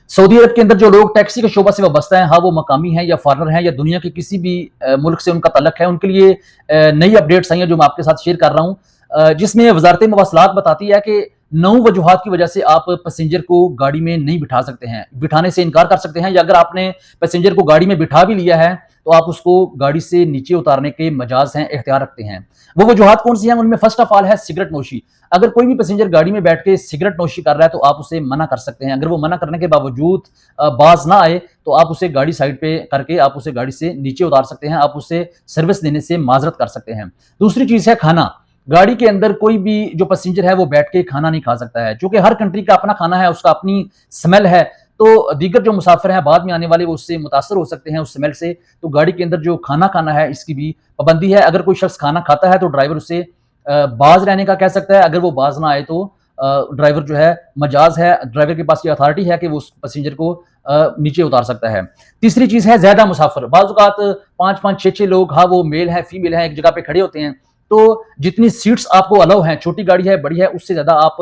Saudi अरब के अंदर जो लोग टैक्सी के शोबा से वाबस्ता हैं, हाँ वो मकामी हैं या फॉरेनर हैं या दुनिया के किसी भी मुल्क से उनका तल्लक है, उनके लिए नई अपडेट्स आई हैं जो मैं आपके साथ शेयर कर रहा हूँ, जिसमें वजारत मवासलात बताती है कि 9 वजूहात की वजह से आप पैसेंजर को गाड़ी में नहीं बिठा सकते हैं, बिठाने से इनकार कर सकते हैं, या अगर आपने पैसेंजर को गाड़ी में बिठा भी लिया है तो आप उसको गाड़ी से नीचे उतारने के मजाज हैं, एख्तियार रखते हैं। वो वजूहात कौन सी हैं? उनमें फर्स्ट ऑफ ऑल है सिगरेट नोशी। अगर कोई भी पैसेंजर गाड़ी में बैठ के सिगरेट नोशी कर रहा है तो आप उसे मना कर सकते हैं। अगर वो मना करने के बावजूद बाज ना आए तो आप उसे गाड़ी साइड पे करके आप उसे गाड़ी से नीचे उतार सकते हैं, आप उसे सर्विस देने से माजरत कर सकते हैं। दूसरी चीज है खाना। गाड़ी के अंदर कोई भी जो पैसेंजर है वो बैठ के खाना नहीं खा सकता है, क्योंकि हर कंट्री का अपना खाना है, उसका अपनी स्मेल है। तो दीगर जो मुसाफिर हैं बाद में आने वाले वो उससे मुतासर हो सकते हैं उस स्मेल से। तो गाड़ी के अंदर जो खाना खाना है इसकी भी पाबंदी है। अगर कोई शख्स खाना खाता है तो ड्राइवर उसे बाज रहने का कह सकता है। अगर वो बाज ना आए तो ड्राइवर जो है मजाज है, ड्राइवर के पास ये अथॉरिटी है कि वो उस पैसेंजर को नीचे उतार सकता है। तीसरी चीज है ज्यादा मुसाफिर। बाज़ औक़ात 5-5, 6-6 लोग, हाँ वो मेल है फीमेल है, एक जगह पे खड़े होते हैं, तो जितनी सीट्स आपको अलाउ हैं, छोटी गाड़ी है बड़ी है, उससे ज्यादा आप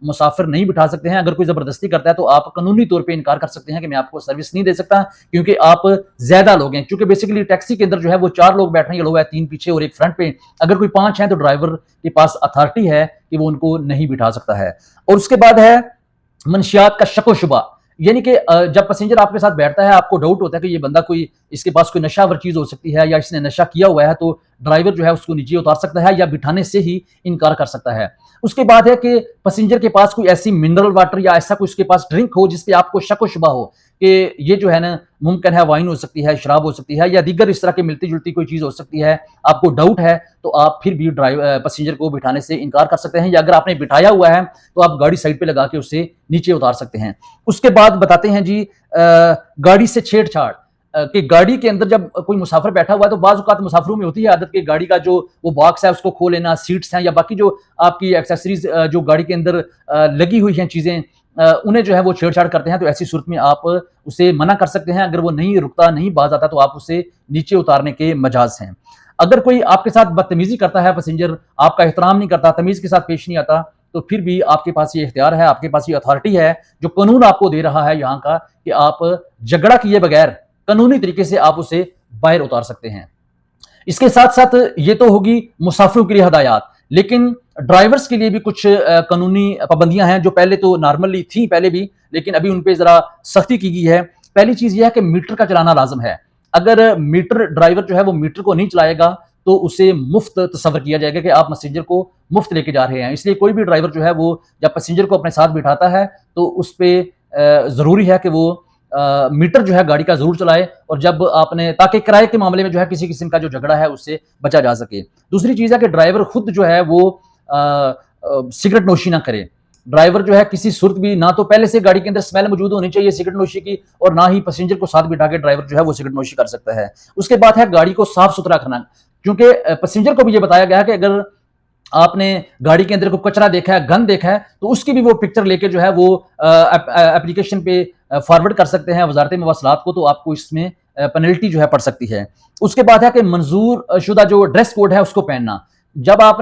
मुसाफिर नहीं बिठा सकते हैं। अगर कोई जबरदस्ती करता है तो आप कानूनी तौर पे इनकार कर सकते हैं कि मैं आपको सर्विस नहीं दे सकता, क्योंकि आप ज्यादा लोग हैं। क्योंकि बेसिकली टैक्सी के अंदर जो है वो 4 लोग बैठने के लोग है, 3 पीछे और 1 फ्रंट पे। अगर कोई 5 है तो ड्राइवर के पास अथॉरिटी है कि वो उनको नहीं बिठा सकता है। और उसके बाद है मंशियात का शक व शुबा। यानी कि जब पैसेंजर आपके साथ बैठता है, आपको डाउट होता है कि ये बंदा कोई, इसके पास कोई नशावर चीज हो सकती है या इसने नशा किया हुआ है, तो ड्राइवर जो है उसको नीचे उतार सकता है या बिठाने से ही इनकार कर सकता है। उसके बाद है कि पैसेंजर के पास कोई ऐसी मिनरल वाटर या ऐसा कोई उसके पास ड्रिंक हो जिसपे आपको शक व शुबा हो कि ये जो है ना मुमकिन है वाइन हो सकती है, शराब हो सकती है या दीगर इस तरह की मिलती जुलती कोई चीज हो सकती है, आपको डाउट है, तो आप फिर भी पैसेंजर को बिठाने से इनकार कर सकते हैं। या अगर आपने बिठाया हुआ है तो आप गाड़ी साइड पे लगा के उसे नीचे उतार सकते हैं। उसके बाद बताते हैं जी गाड़ी से छेड़छाड़। कि गाड़ी के अंदर जब कोई मुसाफिर बैठा हुआ है तो बाज़ औक़ात मुसाफिरों में होती है आदत कि गाड़ी का जो वो बॉक्स है उसको खोल लेना, सीट्स हैं या बाकी जो आपकी एक्सेसरीज जो गाड़ी के अंदर लगी हुई हैं चीजें, उन्हें जो है वो छेड़छाड़ करते हैं। तो ऐसी सूरत में आप उसे मना कर सकते हैं। अगर वो नहीं रुकता, नहीं बाज आता, तो आप उसे नीचे उतारने के मजाज हैं। अगर कोई आपके साथ बदतमीजी करता है पैसेंजर, आपका एहतराम नहीं करता, तमीज के साथ पेश नहीं आता, तो फिर भी आपके पास ये इख्तियार है, आपके पास ये अथॉरिटी है जो कानून आपको दे रहा है यहाँ का, कि आप झगड़ा किए बगैर कानूनी तरीके से आप उसे बाहर उतार सकते हैं। इसके साथ साथ ये तो होगी मुसाफिरों के लिए हदायत, लेकिन ड्राइवर्स के लिए भी कुछ कानूनी पाबंदियां हैं जो पहले तो नॉर्मली थी पहले भी, लेकिन अभी उन पे जरा सख्ती की गई है। पहली चीज यह है कि मीटर का चलाना लाजम है। अगर मीटर ड्राइवर जो है वो मीटर को नहीं चलाएगा तो उसे मुफ्त तस्वर किया जाएगा कि आप पैसेंजर को मुफ्त लेके जा रहे हैं। इसलिए कोई भी ड्राइवर जो है वो जब पैसेंजर को अपने साथ बिठाता है तो उस पर जरूरी है कि वो मीटर जो है गाड़ी का जरूर चलाए, और जब आपने, ताकि किराए के मामले में जो है किसी किस्म का जो झगड़ा है उससे बचा जा सके। दूसरी चीज है कि ड्राइवर खुद जो है वो सिगरेट नोशी ना करे। ड्राइवर जो है किसी सूरत भी, ना तो पहले से गाड़ी के अंदर स्मेल मौजूद होनी चाहिए सिगरेट नोशी की, और ना ही पैसेंजर को साथ बिठा के ड्राइवर जो है वो सिगरेट नोशी कर सकता है। उसके बाद है गाड़ी को साफ सुथरा रखना, क्योंकि पैसेंजर को भी ये बताया गया है कि अगर आपने गाड़ी के अंदर को कचरा देखा है, गंद देखा है, तो उसकी भी वो पिक्चर लेके जो है वो एप्लीकेशन पे फॉरवर्ड कर सकते हैं वजारत मवासलात को, तो आपको इसमें पेनल्टी जो है पड़ सकती है। उसके बाद है कि मंजूर शुदा जो ड्रेस कोड है उसको पहनना। जब आप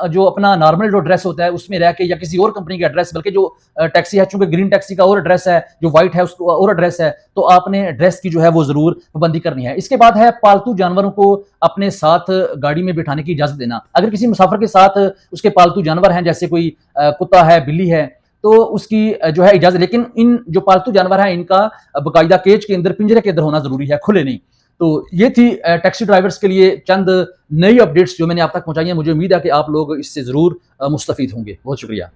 जो अपना नॉर्मल जो ड्रेस होता है उसमें रह के, या किसी और कंपनी का ड्रेस, बल्कि जो टैक्सी है, चूंकि ग्रीन टैक्सी का और ड्रेस है, जो व्हाइट है उसको और ड्रेस है, तो आपने ड्रेस की जो है वो जरूर पाबंदी करनी है। इसके बाद है पालतू जानवरों को अपने साथ गाड़ी में बिठाने की इजाजत देना। अगर किसी मुसाफिर के साथ उसके पालतू जानवर हैं, जैसे कोई कुत्ता है, बिल्ली है, तो उसकी जो है इजाजत, लेकिन इन जो पालतू जानवर हैं इनका बाकायदा केज के अंदर, पिंजरे के अंदर होना जरूरी है, खुले नहीं। तो ये थी टैक्सी ड्राइवर्स के लिए चंद नई अपडेट्स जो मैंने आप तक पहुंचाई हैं। मुझे उम्मीद है कि आप लोग इससे जरूर मुस्तफीद होंगे। बहुत शुक्रिया।